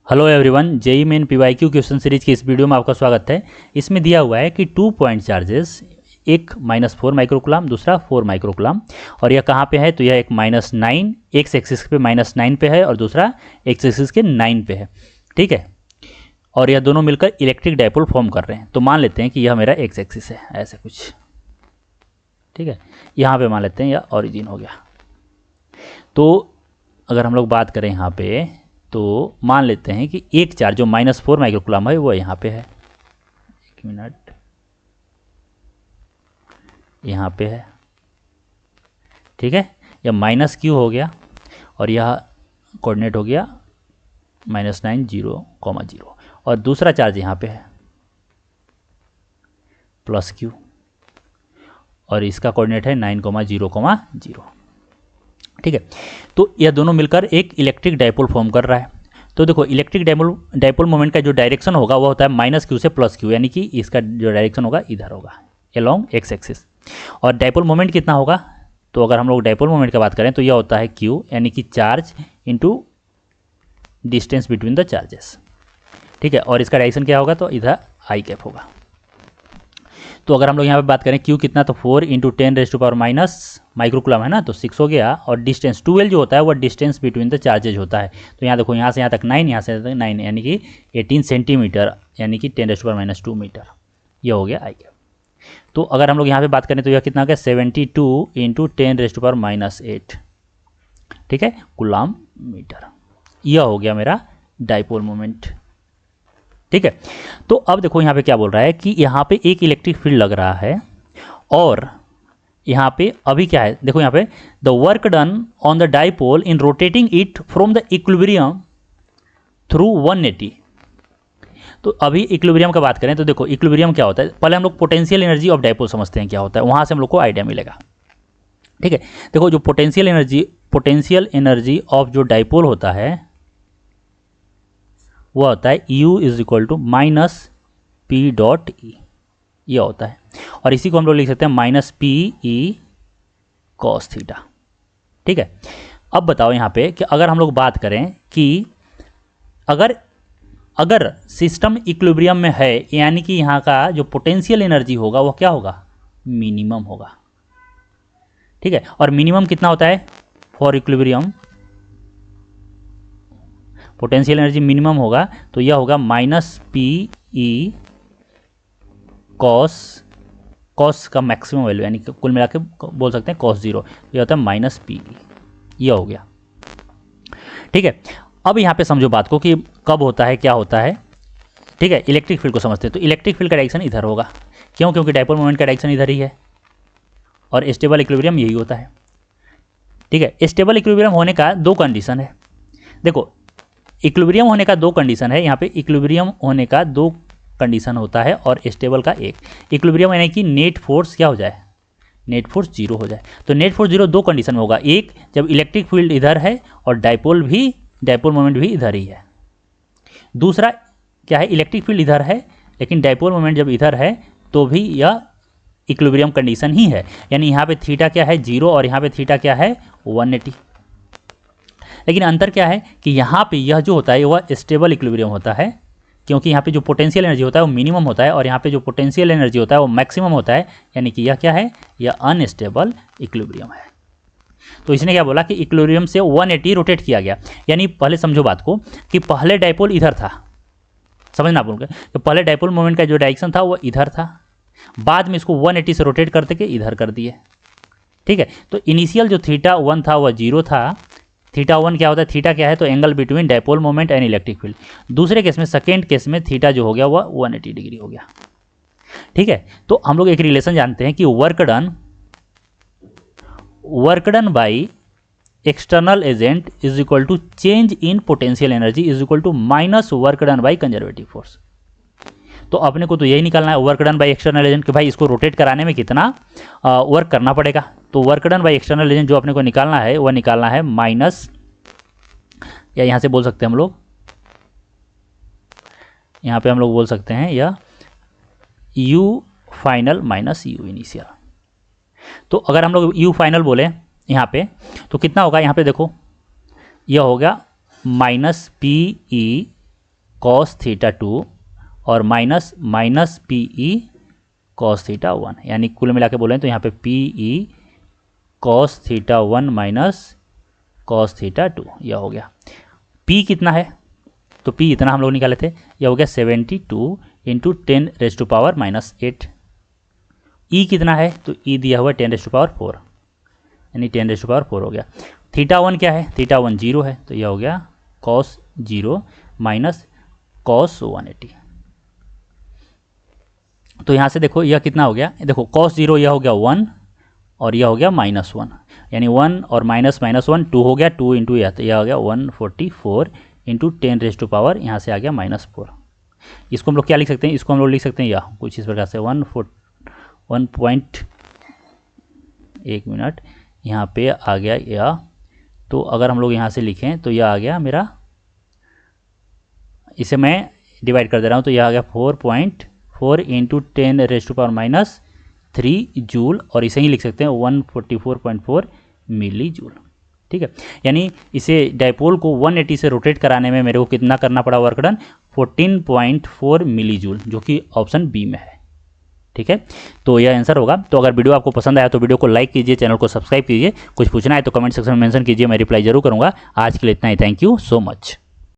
Hello everyone, JEE Main PYQ question series की इस video में आपका स्वागत है। इसमें दिया हुआ है कि 2 पॉइंट चार्जेस, एक -4 माइक्रोकुलाम, दूसरा 4 माइक्रोकुलाम, और यह कहाँ पे है? तो यह एक -9 एक्स एक्सिस पे -9 पे है और दूसरा एक्स एक्सिस के 9 पे है। ठीक है, और यह दोनों मिलकर इलेक्ट्रिक डायपोल फॉर्म कर रहे हैं। तो मान लेते हैं कि यह मेरा एक्स एक्सिस है, ऐसे कुछ। ठीक है, यहाँ पे मान लेते हैं यह ओरिजिन हो गया। तो अगर हम लोग बात करें यहाँ पे, तो मान लेते हैं कि एक चार्ज जो -4 माइक्रोकुलाम है वो यहाँ पे है। एक मिनट, यहाँ पे है। ठीक है, यह -q हो गया और यह कोऑर्डिनेट हो गया -9 0, 0, और दूसरा चार्ज यहाँ पे है +q और इसका कोऑर्डिनेट है 9 0, 0। ठीक है, तो यह दोनों मिलकर एक इलेक्ट्रिक डायपोल फॉर्म कर रहा है। तो देखो, इलेक्ट्रिक डायपोल मोमेंट का जो डायरेक्शन होगा वो होता है -q से +q, यानी कि इसका जो डायरेक्शन होगा इधर होगा, अलोंग एक्स एक्सिस। और डायपोल मोमेंट कितना होगा? तो अगर हम लोग डायपोल मोमेंट की बात करें तो यह होता है q, यानी कि charge into distance between the charges. ठीक है, और इसका डायरेक्शन क्या होगा? तो इधर आई कैप होगा। तो अगर हम लोग यहाँ पे बात करें q कितना, तो 4 × 10⁻⁻⁻ माइक्रोकुलम है ना, तो 6 हो गया। और डिस्टेंस 12 जो होता है वो डिस्टेंस बिटवीन द चार्जेज होता है। तो यहाँ देखो, यहाँ से यहाँ तक 9, यहाँ से यहाँ तक 9, यानी कि 18 सेंटीमीटर, यानी कि 10⁻⁻2 मीटर। ये हो गया आई कैप। तो अगर हम लोग यहाँ पे बात करें तो यह कितना हो गया? 72 × 10⁻⁸ ठीक है, कुलाम मीटर। यह हो गया मेरा डायपोल मोमेंट। ठीक है, तो अब देखो यहाँ पे क्या बोल रहा है कि यहाँ पे एक इलेक्ट्रिक फील्ड लग रहा है, और यहाँ पे अभी क्या है? देखो यहाँ पे, the work done on the dipole in rotating it from the equilibrium through 180। तो अभी इक्विलिब्रियम का बात करें तो देखो, इक्विलिब्रियम क्या होता है? पहले हम लोग पोटेंशियल एनर्जी ऑफ डायपोल समझते हैं क्या होता है, वहां से हम लोग को आइडिया मिलेगा। ठीक है, देखो, जो पोटेंशियल एनर्जी ऑफ जो डायपोल होता है वह होता है U = -P.E, यह होता है। और इसी को हम लोग लिख सकते हैं -PE cos थीटा। ठीक है, अब बताओ यहाँ पे कि अगर हम लोग बात करें कि अगर सिस्टम इक्विलिब्रियम में है, यानी कि यहाँ का जो पोटेंशियल एनर्जी होगा वो क्या होगा? मिनिमम होगा। ठीक है, और मिनिमम कितना होता है for equilibrium? Potential energy minimum होगा तो यह होगा -PE cos का मैक्सिमम वैल्यू, यानी कि कुल मिला के बोल सकते हैं cos 0, यह होता है -PE। यह हो गया। ठीक है, अब यहाँ पे समझो बात को कि कब होता है, क्या होता है। ठीक है, इलेक्ट्रिक फील्ड को समझते हैं। तो इलेक्ट्रिक फील्ड का डायरेक्शन इधर होगा। क्यों? क्योंकि डायपोल मोमेंट का डायरेक्शन इधर ही है, और स्टेबल इक्विलिब्रियम यही होता है। ठीक है, स्टेबल इक्विलिब्रियम होने का दो कंडीशन है। देखो, इक्विलिब्रियम होने का दो कंडीशन है। यहाँ पे इक्विलिब्रियम होने का दो कंडीशन होता है और स्टेबल का एक। इक्विलिब्रियम यानी कि नेट फोर्स क्या हो जाए? नेट फोर्स 0 हो जाए। तो नेट फोर्स 0 दो कंडीशन में होगा, एक जब इलेक्ट्रिक फील्ड इधर है और डायपोल मोमेंट भी इधर ही है। दूसरा क्या है? इलेक्ट्रिक फील्ड इधर है लेकिन डायपोल मोमेंट जब इधर है तो भी यह इक्विलिब्रियम कंडीशन ही है। यानी यहाँ पे थीटा क्या है? 0, और यहाँ पे थीटा क्या है? 180। लेकिन अंतर क्या है कि यहाँ पे यह जो होता है वह स्टेबल इक्विलिब्रियम होता है, क्योंकि यहाँ पे जो पोटेंशियल एनर्जी होता है वो मिनिमम होता है, और यहाँ पे जो पोटेंशियल एनर्जी होता है वो मैक्सिमम होता है। यानी कि यह क्या है? यह अनस्टेबल इक्विलिब्रियम है। तो इसने क्या बोला कि इक्विलिब्रियम से 180 रोटेट किया गया। यानी पहले समझो बात को कि पहले डायपोल इधर था, समझना बोल के, तो पहले डायपोल मोमेंट का जो डायरेक्शन था वो इधर था, बाद में इसको 180 से रोटेट करते के इधर कर दिए। ठीक है, तो इनिशियल जो θ1 था वह 0 था। θ1 क्या होता है? थीटा क्या है? तो angle between dipole moment and electric field. दूसरे केस में, सेकेंड केस में, थीटा जो हो गया वह 180 डिग्री हो गया। ठीक है, तो हम लोग एक रिलेशन जानते हैं कि work done by external agent is equal to change in potential energy is equal to minus work done by conservative force. तो अपने को तो यही निकालना है, work done by external agent, कि भाई इसको रोटेट कराने में कितना वर्क करना पड़ेगा। तो work done by external agent जो अपने को निकालना है वह निकालना है माइनस, या यहाँ से बोल सकते हैं हम लोग, यहाँ पे हम लोग बोल सकते हैं या U final minus U initial. तो अगर हम लोग U फाइनल बोले यहाँ पे तो कितना होगा? यहाँ पे देखो, यह होगा -PE कॉस थीटा 2 और minus P E cos theta 1, यानी कुल मिला के बोलें तो यहाँ पे P E cos theta 1 minus cos theta 2, यह हो गया। p कितना है, तो p इतना हम लोग निकाले थे, यह हो गया 72 इंटू 10⁻⁻8। e कितना है, तो e दिया हुआ 10⁻4, यानी 10⁻4 हो गया। थीटा 1 क्या है, थीटा 1 0 है, तो यह हो गया cos 0 माइनस cos 180। तो यहाँ से देखो यह कितना हो गया, देखो cos 0 यह हो गया 1 और यह हो गया -1, यानी 1 और -1 2 हो गया, 2 इंटू यह हो गया 144 इंटू 10⁻, यहाँ से आ गया -4। इसको हम लोग क्या लिख सकते हैं, इसको हम लोग लिख सकते हैं या कुछ इस प्रकार से 1 मिनट यहाँ पे आ गया या, तो अगर हम लोग यहाँ से लिखें तो यह आ गया मेरा, इसे मैं डिवाइड कर दे रहा हूँ, तो यह आ गया 4.4 इंटू 10⁻³ जूल, और इसे ही लिख सकते हैं 144.4 मिली जूल। ठीक है, यानी इसे डायपोल को 180 से रोटेट कराने में मेरे को कितना करना पड़ा वर्क डन, 14.4 मिली जूल, जो कि ऑप्शन बी में है। ठीक है, तो यह आंसर होगा। तो अगर वीडियो आपको पसंद आया तो वीडियो को लाइक कीजिए, चैनल को सब्सक्राइब कीजिए, कुछ पूछना है तो कमेंट सेक्शन में मेंशन कीजिए, मैं रिप्लाई जरूर करूंगा। आज के लिए इतना ही, थैंक यू सो मच।